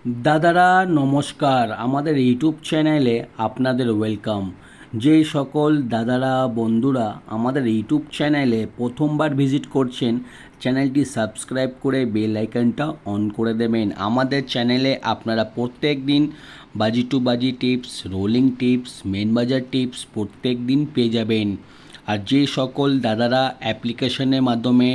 দাদারা নমস্কার, আমাদের ইউটিউব চ্যানেলে আপনাদের ওয়েলকাম। যে সকল দাদারা বন্ধুরা আমাদের ইউটিউব চ্যানেলে প্রথমবার ভিজিট করছেন, চ্যানেলটি সাবস্ক্রাইব করে বেল আইকনটা অন করে দেবেন। আমাদের চ্যানেলে আপনারা প্রত্যেক দিন বাজি টু বাজি টিপস, রোলিং টিপস, মেন বাজার টিপস প্রত্যেক দিন পেয়ে যাবেন। আর যে সকল দাদারা অ্যাপ্লিকেশনের মাধ্যমে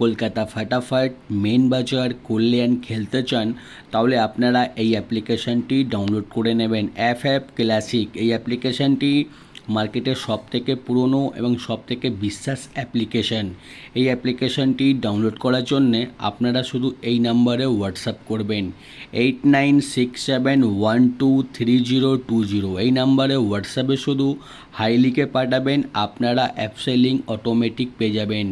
কলকাতা ফাটাফাট, মেন বাজার, কল্যাণ খেলতে চান, তাহলে আপনারা এই অ্যাপ্লিকেশানটি ডাউনলোড করে নেবেন। এফ ক্লাসিক এই অ্যাপ্লিকেশানটি মার্কেটের সবথেকে পুরনো এবং সবথেকে বিশ্বাস অ্যাপ্লিকেশান। এই অ্যাপ্লিকেশানটি ডাউনলোড করার জন্যে আপনারা শুধু এই নাম্বারে হোয়াটসঅ্যাপ করবেন 8967123020। এই নাম্বারে হোয়াটসঅ্যাপে শুধু হাই লিখে পাঠাবেন, আপনারা অ্যাপসের লিঙ্ক অটোমেটিক পেয়ে যাবেন।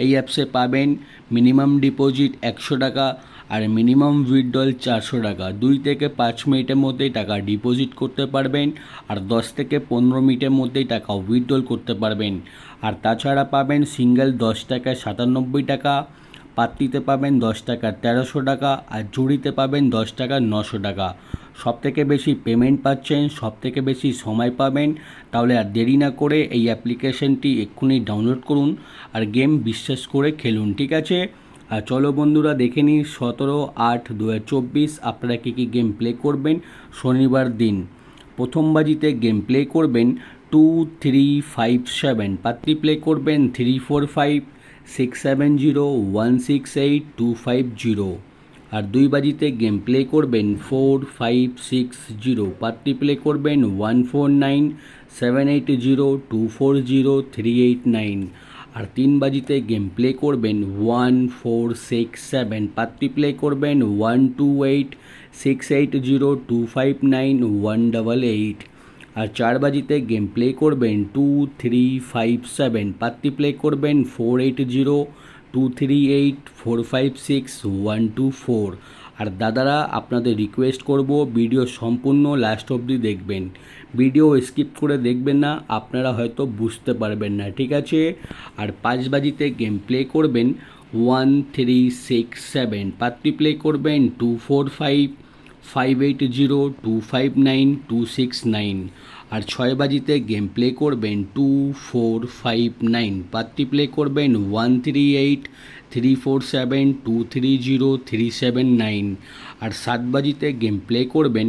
এই অ্যাপসে পাবেন মিনিমাম ডিপোজিট 100 টাকা আর মিনিমাম উইথড্রল 400 টাকা। 2 থেকে 5 মিনিটের মধ্যেই টাকা ডিপোজিট করতে পারবেন আর 10 থেকে 15 মিনিটের মধ্যেই টাকা উইথড্রল করতে পারবেন। আর তাছাড়া পাবেন সিঙ্গেল 10 টাকায় 97 টাকা, পাত্তিতে পাবেন 10 টাকা 1300 টাকা আর জুড়িতে পাবেন 10 টাকা 900 টাকা। সবথেকে বেশি পেমেন্ট পাচ্ছেন, সবথেকে বেশি সময় পাবেন। তাহলে আর দেরি না করে এই অ্যাপ্লিকেশনটি এক্ষুনি ডাউনলোড করুন আর গেম বিশ্বাস করে খেলুন, ঠিক আছে? আর চলো বন্ধুরা দেখে নিই 17/8/2024 আপনারা কী কী গেম প্লে করবেন শনিবার দিন। প্রথম বাজিতে গেম প্লে করবেন 2357, পাত্রি প্লে করবেন 345-670-168-250। আর 2 বাজিতে গেম প্লে করবেন 4560, পাত্রি প্লে করবেন 149-780-240-389। আর 3 বাজিতে গেম প্লে করবেন 1467, পাত্রি প্লে করবেন 128-680-259-188। আর 4 বাজিতে গেম প্লে করবেন 2357, পাত্রি প্লে করবেন 480-238-456-124। আর দাদারা আপনাদের রিকোয়েস্ট করব ভিডিও সম্পূর্ণ লাস্ট অবধি দেখবেন, ভিডিও স্কিপ করে দেখবেন না, আপনারা হয়তো বুঝতে পারবেন না, ঠিক আছে? আর 5 বাজিতে গেম প্লে করবেন 1367, পাত্রি প্লে করবেন 245-580-259-269। আর 6 বাজিতে গেম প্লে করবেন 2459, পাত্রি প্লে করবেন 138-347-230-379। আর 7 বাজিতে গেম প্লে করবেন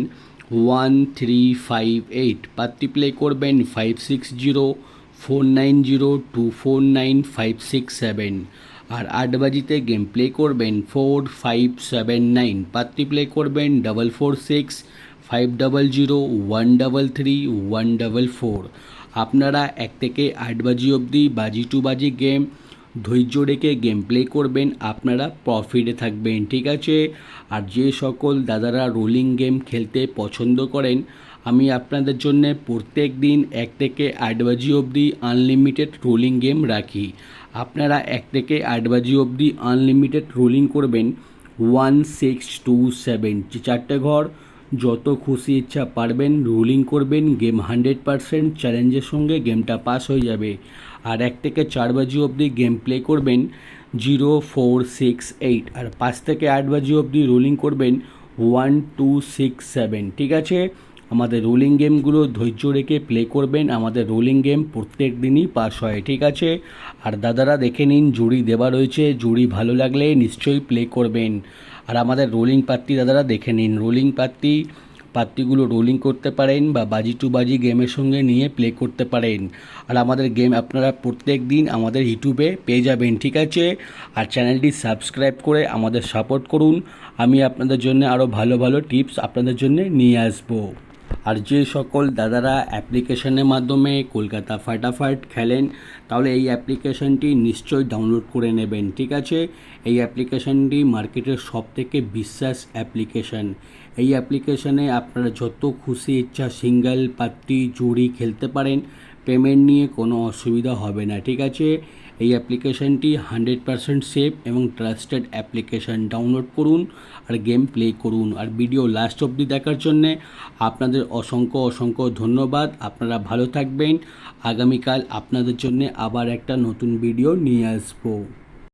1358, পাত্রি প্লে করবেন 560-490-249-567। আর 8 বাজিতে গেম প্লে করবেন 4579, পাত্রি প্লে করবেন 446-500-133-144। আপনারা 1 থেকে 8 বাজি অবধি বাজি টু বাজি গেম ধৈর্য রেখে গেম প্লে করবেন, আপনারা প্রফিটে থাকবেন, ঠিক আছে? আর যে সকল দাদারা রোলিং গেম খেলতে পছন্দ করেন, আমি আপনাদের জন্য প্রত্যেক দিন 1 থেকে 8 বাজি অবধি আনলিমিটেড রোলিং গেম রাখি। আপনারা 1 থেকে 8 বাজি অবধি আনলিমিটেড রোলিং করবেন 1627, 4টে ঘর যত খুশি ইচ্ছা পারবেন রোলিং করবেন, গেম 100% চ্যালেঞ্জের সঙ্গে গেমটা পাস হয়ে যাবে। আর 1 থেকে 4 বাজি অবধি গেম প্লে করবেন 0468 আর 5 থেকে 8 বাজি অবধি রোলিং করবেন 1267, ঠিক আছে? আমাদের রোলিং গেমগুলো ধৈর্য রেখে প্লে করবেন, আমাদের রোলিং গেম প্রত্যেক দিনই পাস হয়, ঠিক আছে? আর দাদারা দেখে নিন জুড়ি দেওয়া রয়েছে, জুড়ি ভালো লাগলে নিশ্চয়ই প্লে করবেন। আর আমাদের রোলিং পাত্তি দাদারা দেখে নিন, রোলিং পাত্তিগুলো রোলিং করতে পারেন বা বাজি টু বাজি গেমের সঙ্গে নিয়ে প্লে করতে পারেন। আর আমাদের গেম আপনারা প্রত্যেক দিন আমাদের ইউটিউবে পেয়ে যাবেন, ঠিক আছে? আর চ্যানেলটি সাবস্ক্রাইব করে আমাদের সাপোর্ট করুন, আমি আপনাদের জন্য আরও ভালো ভালো টিপস আপনাদের জন্য নিয়ে আসবো। আর যে সকল দাদারা অ্যাপ্লিকেশনের মাধ্যমে কলকাতা ফাটাফাট খেলেন, তাহলে এই অ্যাপ্লিকেশনটি নিশ্চয়ই ডাউনলোড করে নেবেন, ঠিক আছে? এই অ্যাপ্লিকেশনটি মার্কেটের সবথেকে বিশ্বাস অ্যাপ্লিকেশন। এই অ্যাপ্লিকেশনে আপনারা যত খুশি ইচ্ছা সিঙ্গেল, পাত্তি, জুড়ি খেলতে পারেন, পেমেন্ট নিয়ে কোনো অসুবিধা হবে না, ঠিক আছে? এই অ্যাপ্লিকেশনটি 100% সেফ এবং ট্রাস্টেড অ্যাপ্লিকেশন। ডাউনলোড করুন আর গেম প্লে করুন। আর ভিডিও লাস্ট অবধি দেখার জন্যে আপনাদের অসংখ্য অসংখ্য ধন্যবাদ। আপনারা ভালো থাকবেন। আগামীকাল আপনাদের জন্য আবার একটা নতুন ভিডিও নিয়ে আসবো।